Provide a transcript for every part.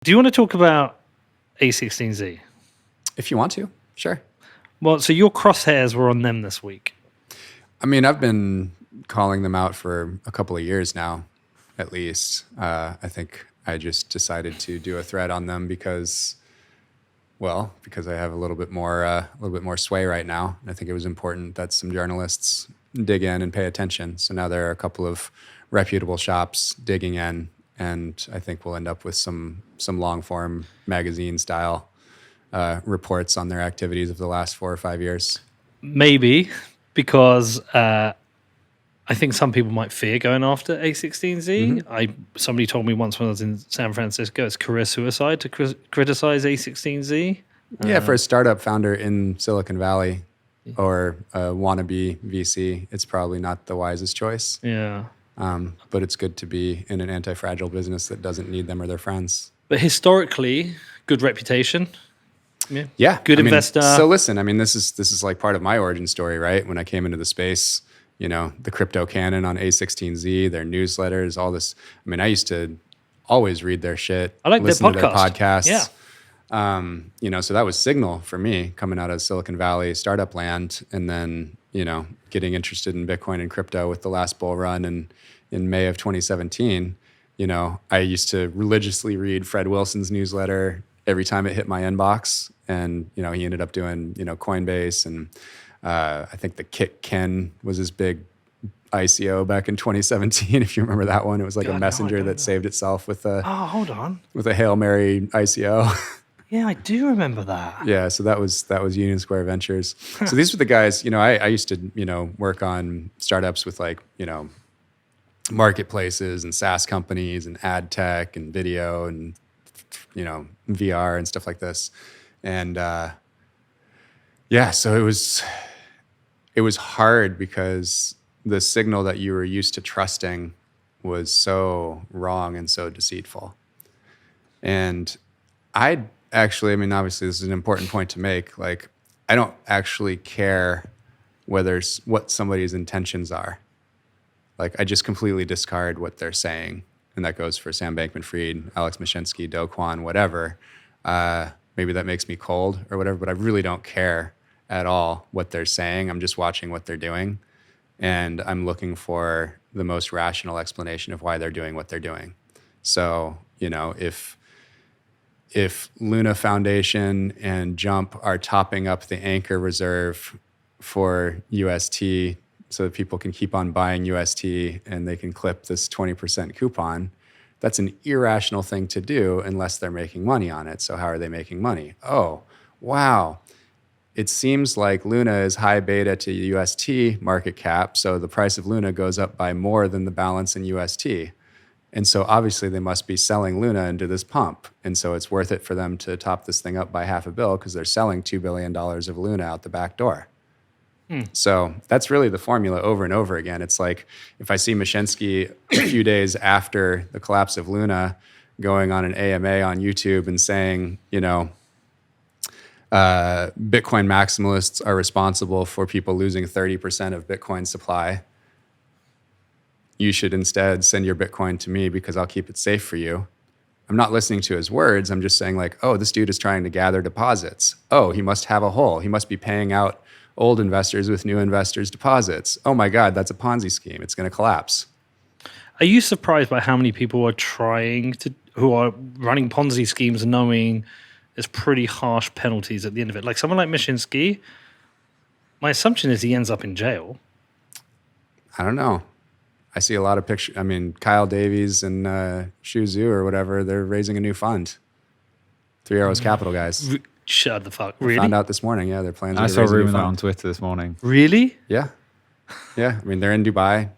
Do you want to talk about a16z? If you want to, sure. Well, so your crosshairs were on them this week. I mean, I've been calling them out for a couple of years now, at least. I think I just decided to do a thread on them because I have a little bit more sway right now. And I think it was important that some journalists dig in and pay attention. So now there are a couple of reputable shops digging in, and I think we'll end up with some long form magazine style reports on their activities of the last 4 or 5 years. Maybe because I think some people might fear going after a16z. Mm-hmm. Somebody told me once when I was in San Francisco, it's career suicide to criticize a16z. Yeah, for a startup founder in Silicon Valley or a wannabe VC, it's probably not the wisest choice. Yeah. But it's good to be in an anti-fragile business that doesn't need them or their friends. But historically, good reputation. Yeah. Good investor. So listen, I mean, this is like part of my origin story, right? When I came into the space, the crypto canon on a16z, their newsletters, all this. I mean, I used to always read their shit. I like listen their to podcast. their podcasts. Yeah. So that was signal for me coming out of Silicon Valley startup land, and then, getting interested in Bitcoin and crypto with the last bull run in May of 2017. I used to religiously read Fred Wilson's newsletter every time it hit my inbox. And, he ended up doing, Coinbase. And I think the Kit Ken was his big ICO back in 2017. If you remember that one, it was like a messenger that saved itself with hold on. With a Hail Mary ICO. Yeah, I do remember that. Yeah, so that was Union Square Ventures. So these were the guys, I used to, work on startups with like, marketplaces and SaaS companies and ad tech and video and, VR and stuff like this. And so it was hard because the signal that you were used to trusting was so wrong and so deceitful. And obviously this is an important point to make. Like, I don't actually care what somebody's intentions are. Like, I just completely discard what they're saying. And that goes for Sam Bankman-Fried, Alex Mashinsky, Do Kwon, whatever. Maybe that makes me cold or whatever, but I really don't care at all what they're saying. I'm just watching what they're doing. And I'm looking for the most rational explanation of why they're doing what they're doing. So, if Luna Foundation and Jump are topping up the anchor reserve for UST so that people can keep on buying UST and they can clip this 20% coupon, that's an irrational thing to do unless they're making money on it. So how are they making money? Oh, wow. It seems like Luna is high beta to UST market cap, so the price of Luna goes up by more than the balance in UST. And so obviously they must be selling Luna into this pump. And so it's worth it for them to top this thing up by $500 million because they're selling $2 billion of Luna out the back door. So that's really the formula over and over again. It's like if I see Mashinsky a few days after the collapse of Luna going on an AMA on YouTube and saying, Bitcoin maximalists are responsible for people losing 30% of Bitcoin supply. You should instead send your Bitcoin to me because I'll keep it safe for you. I'm not listening to his words. I'm just saying like, oh, this dude is trying to gather deposits. Oh, he must have a hole. He must be paying out old investors with new investors' deposits. Oh my God, that's a Ponzi scheme. It's going to collapse. Are you surprised by how many people are who are running Ponzi schemes knowing there's pretty harsh penalties at the end of it? Like someone like Mashinsky, my assumption is he ends up in jail. I don't know. I see a lot of pictures. I mean, Kyle Davies and Shuzu or whatever, they're raising a new fund. Three Arrows Capital guys. Shut the fuck. Really? Found out this morning. Yeah, their plans. I saw a rumor on Twitter this morning. Really? Yeah. I mean, they're in Dubai.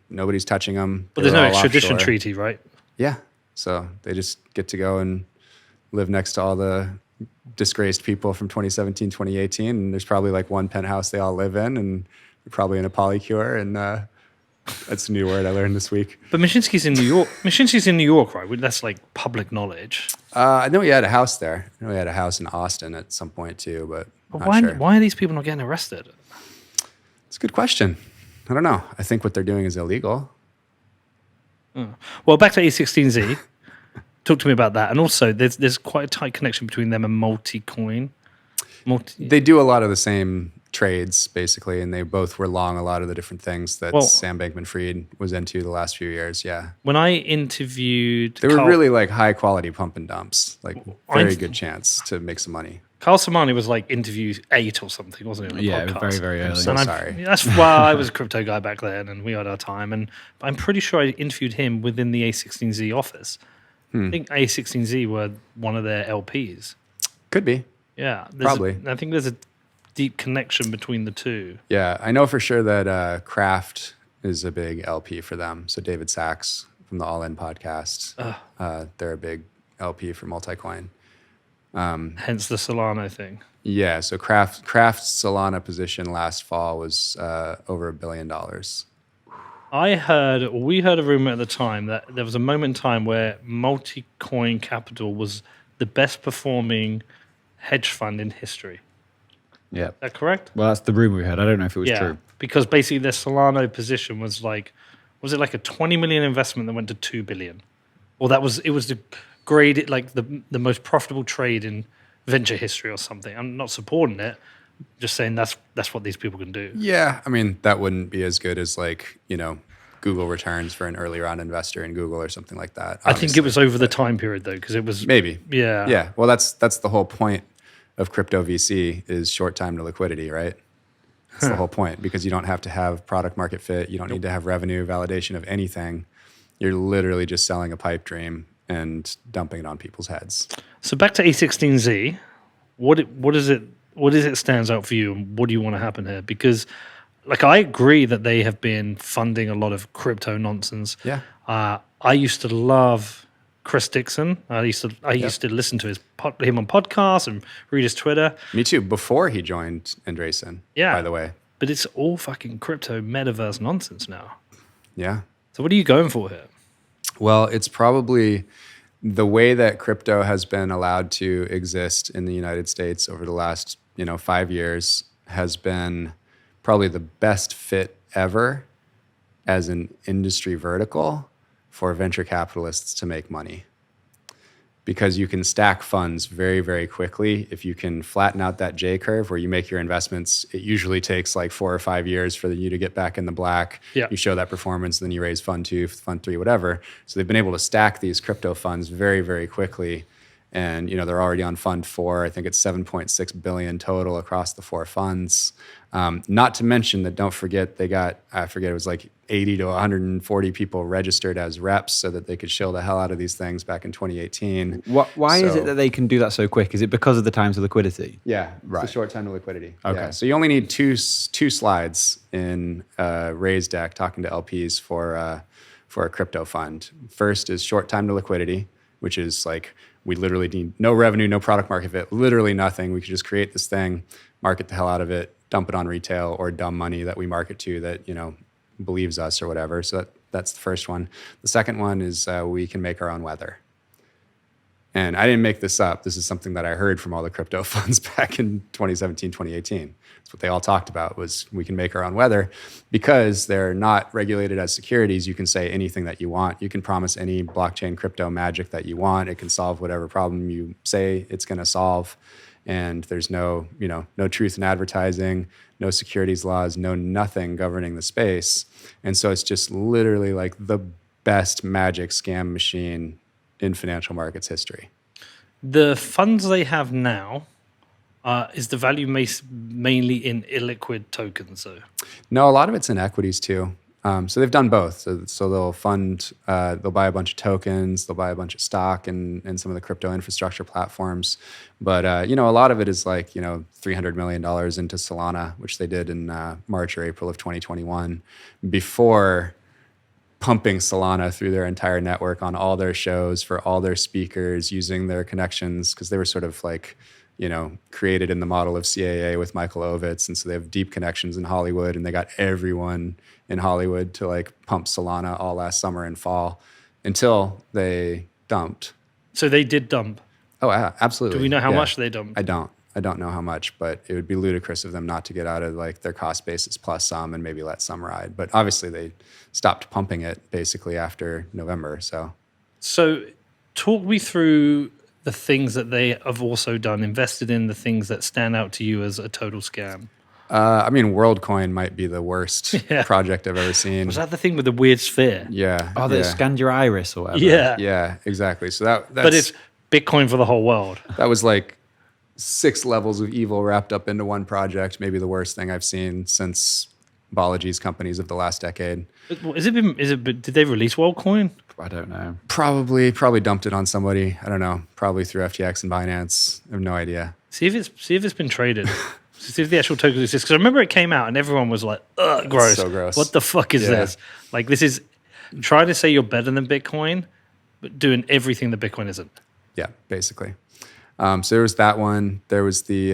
Nobody's touching them. But there's no extradition treaty, right? Yeah. So they just get to go and live next to all the disgraced people from 2017, 2018. And there's probably like one penthouse they all live in, and they're probably in a polycure. And that's a new word I learned this week. But Mashinsky's in New York. Mashinsky's in New York, right? That's like public knowledge. I know he had a house there. I know he had a house in Austin at some point too, but why are these people not getting arrested? It's a good question. I don't know. I think what they're doing is illegal. Well, back to a16z. talk to me about that. And also, there's quite a tight connection between them and Multicoin. They do a lot of the same trades, basically, and they both were long a lot of the different things that Sam Bankman-Fried was into the last few years, yeah. When I interviewed... They were really like high-quality pump and dumps, like very good chance to make some money. Carl Samani was like interview 8 or something, wasn't it? Yeah, very, very early. I'm so sorry. That's why I was a crypto guy back then, and we had our time. And I'm pretty sure I interviewed him within the a16z office. I think a16z were one of their LPs. Could be. Yeah, probably. I think there's a deep connection between the two. Yeah, I know for sure that Kraft is a big LP for them. So David Sachs from the All In podcast, they're a big LP for Multicoin. Hence the Solana thing. Yeah, so Kraft's Solana position last fall was over $1 billion. We heard a rumor at the time that there was a moment in time where Multicoin Capital was the best performing hedge fund in history. Yeah. Is that correct? Well, that's the rumor we heard. I don't know if it was true. Because basically their Solana position was like a 20 million investment that went to 2 billion? Or it was the grade, like the most profitable trade in venture history or something. I'm not supporting it. Just saying that's what these people can do. Yeah, I mean, that wouldn't be as good as like, Google returns for an early round investor in Google or something like that. I think it was over the time period though, because it was maybe. Yeah. Yeah. Well, that's the whole point of crypto VC is short time to liquidity, right? That's the whole point, because you don't have to have product market fit. You don't need to have revenue validation of anything. You're literally just selling a pipe dream and dumping it on people's heads. So back to A16Z, what is it stands out for you, and what do you want to happen here? Because like I agree that they have been funding a lot of crypto nonsense. Yeah. I used to love Chris Dixon. I used to listen to him on podcasts and read his Twitter. Me too. Before he joined Andreessen. Yeah. By the way. But it's all fucking crypto metaverse nonsense now. Yeah. So what are you going for here? Well, it's probably the way that crypto has been allowed to exist in the United States over the last 5 years has been probably the best fit ever as an industry vertical for venture capitalists to make money. Because you can stack funds very, very quickly. If you can flatten out that J curve where you make your investments, it usually takes like 4 or 5 years for you to get back in the black. Yeah. You show that performance, then you raise fund 2, fund 3, whatever. So they've been able to stack these crypto funds very, very quickly. And they're already on fund 4. I think it's 7.6 billion total across the 4 funds. Not to mention that, don't forget, they got, I forget, it was like 80 to 140 people registered as reps so that they could shill the hell out of these things back in 2018. Why is it that they can do that so quick? Is it because of the time to liquidity? Yeah, right. It's a short time to liquidity. Okay. Yeah. So you only need two slides in raise deck talking to LPs for a crypto fund. First is short time to liquidity, which is like, we literally need no revenue, no product market fit, literally nothing. We could just create this thing, market the hell out of it, dump it on retail or dumb money that we market to that, believes us or whatever. So that's the first one. The second one is we can make our own weather. And I didn't make this up. This is something that I heard from all the crypto funds back in 2017, 2018. That's what they all talked about, was we can make our own weather. Because they're not regulated as securities, you can say anything that you want. You can promise any blockchain crypto magic that you want. It can solve whatever problem you say it's going to solve. And there's no truth in advertising, no securities laws, no nothing governing the space. And so it's just literally like the best magic scam machine in financial markets history. The funds they have now, is the value mainly in illiquid tokens, though? No, a lot of it's in equities too. So they've done both. So they'll fund, they'll buy a bunch of tokens, they'll buy a bunch of stock in some of the crypto infrastructure platforms. But, a lot of it is like, $300 million into Solana, which they did in March or April of 2021, before pumping Solana through their entire network on all their shows for all their speakers, using their connections, because they were sort of like, created in the model of CAA with Michael Ovitz. And so they have deep connections in Hollywood, and they got everyone in Hollywood to like pump Solana all last summer and fall until they dumped. So they did dump? Oh, absolutely. Do we know how much they dumped? I don't know how much, but it would be ludicrous of them not to get out of like their cost basis plus some and maybe let some ride. But obviously they stopped pumping it basically after November. So talk me through the things that they have also done, invested in, the things that stand out to you as a total scam. I mean, WorldCoin might be the worst Yeah. project I've ever seen. Was that the thing with the weird sphere? Yeah. Oh, they yeah. scanned your iris or whatever. Yeah. Yeah, exactly. So that's, But it's Bitcoin for the whole world. that was like 6 levels of evil wrapped up into one project. Maybe the worst thing I've seen since Balaji's companies of the last decade. Did they release WorldCoin? I don't know. Probably dumped it on somebody. I don't know. Probably through FTX and Binance. I have no idea. See if it's been traded. See if the actual token exists. Because I remember it came out and everyone was like, ugh, gross. So gross. What the fuck is Yeah. this? Like, this is trying to say you're better than Bitcoin, but doing everything that Bitcoin isn't. Yeah, basically. So there was that one. There was the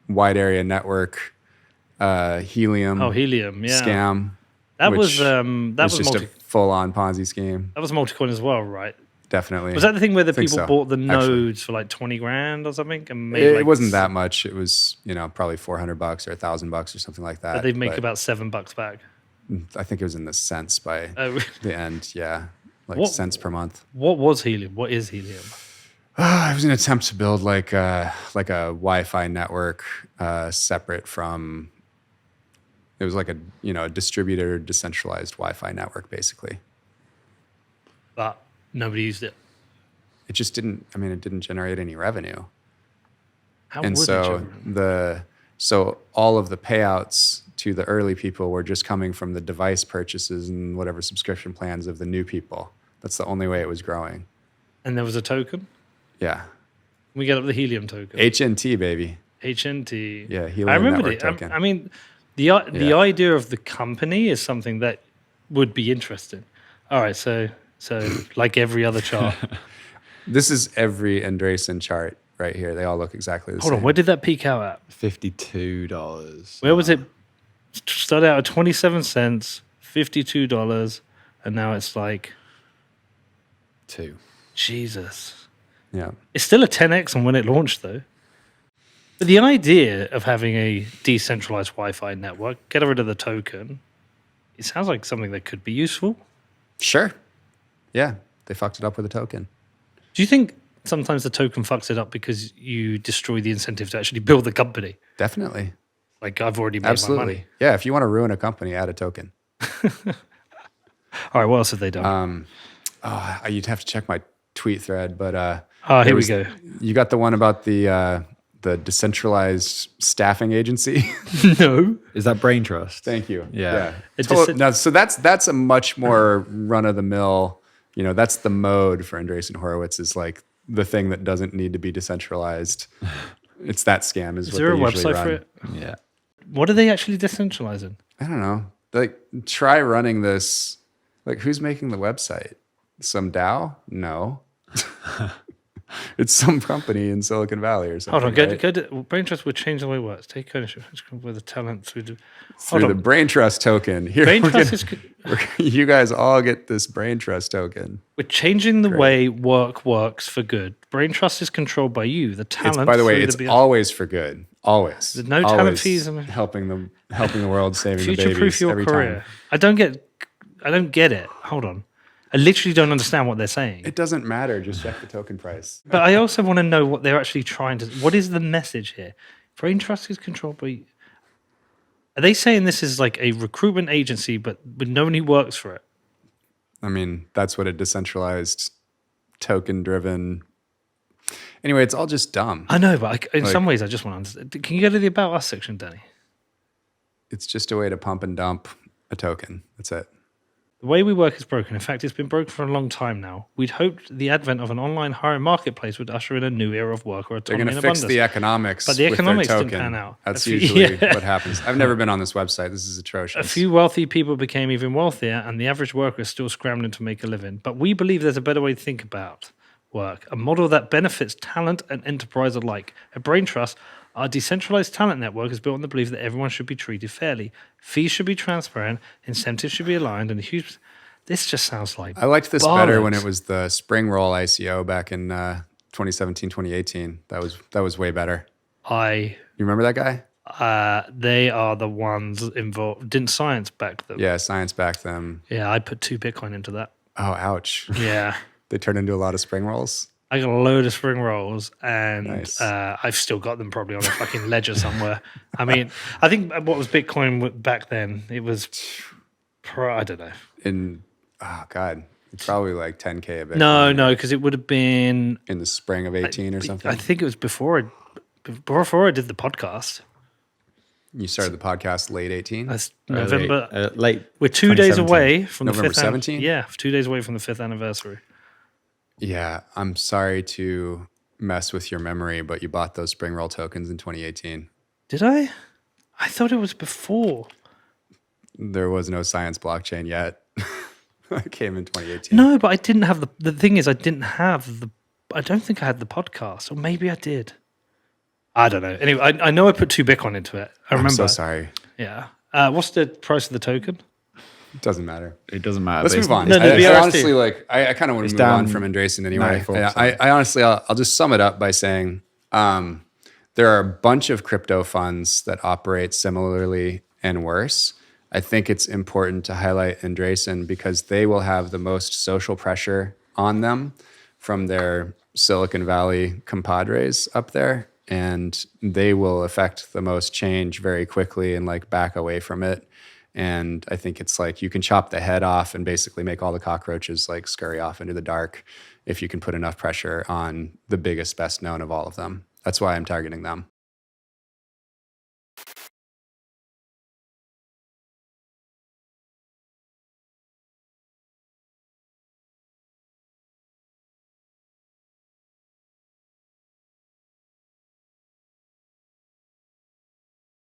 wide area network helium Oh, Helium, yeah. scam. That which was just a full on Ponzi scheme. that was multicoin as well, right? Definitely. Was that the thing where the think people so, bought the actually. nodes for like 20 grand or something? And made It like wasn't that much. It was, probably $400 or $1,000 or something like that. But they'd make But about $7 back. I think it was in the cents by Oh, the end. Yeah, like What- cents per month. what was Helium? What is Helium? It was an attempt to build like a Wi-Fi network separate from. It was like a distributed, decentralized Wi-Fi network, basically. But nobody used it. It just didn't. I mean, it didn't generate any revenue, How and would so so all of the payouts to the early people were just coming from the device purchases and whatever subscription plans of the new people. That's the only way it was growing. And there was a token? Yeah, We get up the Helium token. HNT baby. HNT. Yeah, Helium I remember Network it. token. I mean, the Yeah. idea of the company is something that would be interesting. All right, so like every other chart. This is every Andreessen chart right here. They all look exactly the Hold same. on, where did that peak out at? $52. Where was it? Started out at 27 cents, $52, and now it's like, 2. Jesus. Yeah. It's still a 10x on when it launched, though. But the idea of having a decentralized Wi-Fi network, get rid of the token, it sounds like something that could be useful. Sure. Yeah. They fucked it up with a token. Do you think sometimes the token fucks it up because you destroy the incentive to actually build the company? Definitely. Like, I've already made Absolutely. my money. Yeah. If you want to ruin a company, add a token. All right, what else have they done? You'd have to check my tweet thread, but Here we go. You got the one about the decentralized staffing agency. No. Is that Brain Trust? Thank you. Yeah. It Total- just- now, so that's a much more run of the mill. That's the mode for Andreessen Horowitz is like the thing that doesn't need to be decentralized. It's that scam is Is what there a they usually website run. for it? Yeah. What are they actually decentralizing? I don't know. Like, try running this. Like, who's making the website? Some DAO? No. It's some company in Silicon Valley or something. Hold on, right? go to Brain Trust would change the way it works. Take ownership with the talent through the. Through Hold the on. Brain Trust token. Here, Brain we're Trust gonna- is. you guys all get this Brain Trust token. We're changing the way work works for good. Brain Trust is controlled by you. The talent. It's, by the way, through it's the always for good. Always. There's no talent Always fees, I mean- helping the world, saving the future-proof babies your every career. time. I don't get it. Hold on. I literally don't understand what they're saying. It doesn't matter. Just check the token price. But I also want to know what they're actually trying to. What is the message here? Brain Trust is controlled by. Are they saying this is like a recruitment agency, but with no one who works for it? I mean, that's what a decentralized, token-driven. Anyway, it's all just dumb. I know, but in some ways, I just want to understand. Can you go to the About Us section, Danny? It's just a way to pump and dump a token. That's it. The way we work is broken. In fact, it's been broken for a long time now. We'd hoped the advent of an online hiring marketplace would usher in a new era of work or They're autonomy going and to fix abundance. the economics, But the with their economics didn't token. pan out. That's A few- usually yeah. what happens. I've never been on this website. This is atrocious. A few wealthy people became even wealthier, and the average worker is still scrambling to make a living. But we believe there's a better way to think about work, a model that benefits talent and enterprise alike. At Brain Trust, our decentralized talent network is built on the belief that everyone should be treated fairly. Fees should be transparent, incentives should be aligned, and huge. This just sounds like I liked this better when bollocks. it was the Spring Roll ICO back in 2017, 2018. That was way better. You remember that guy? They are the ones involved. Didn't science back them? Yeah, Science backed them. Yeah, I put 2 Bitcoin into that. Oh, ouch. Yeah. They turn into a lot of spring rolls. I got a load of spring rolls, and Nice. I've still got them probably on a fucking ledger somewhere. I mean, I think what was Bitcoin back then? It was, I don't know. Oh God, it's probably like 10K a bit. No, because it would have been. In the spring of 18 or something. I think it was before I did the podcast. You started the podcast late 18? That's November. Late. We're 2 days 2017. away from November the fifth. 17? Yeah, 2 days away from the 5th anniversary. Yeah, I'm sorry to mess with your memory, but you bought those spring roll tokens in 2018. Did I? I thought it was before. There was no science blockchain yet. It came in 2018. No, but I didn't have the thing is I didn't have I don't think I had the podcast, or maybe I did. I don't know. Anyway, I know I put 2 Bitcoin into it. I remember. I'm so sorry. Yeah. What's the price of the token? It doesn't matter. It doesn't matter. Let's move on. No, the I BRST. honestly, I kind of want to move on from Andreessen anyway. 94%. I honestly, I'll just sum it up by saying there are a bunch of crypto funds that operate similarly and worse. I think it's important to highlight Andreessen because they will have the most social pressure on them from their Silicon Valley compadres up there, and they will affect the most change very quickly and like back away from it. And I think it's like you can chop the head off and basically make all the cockroaches like scurry off into the dark if you can put enough pressure on the biggest, best known of all of them. That's why I'm targeting them.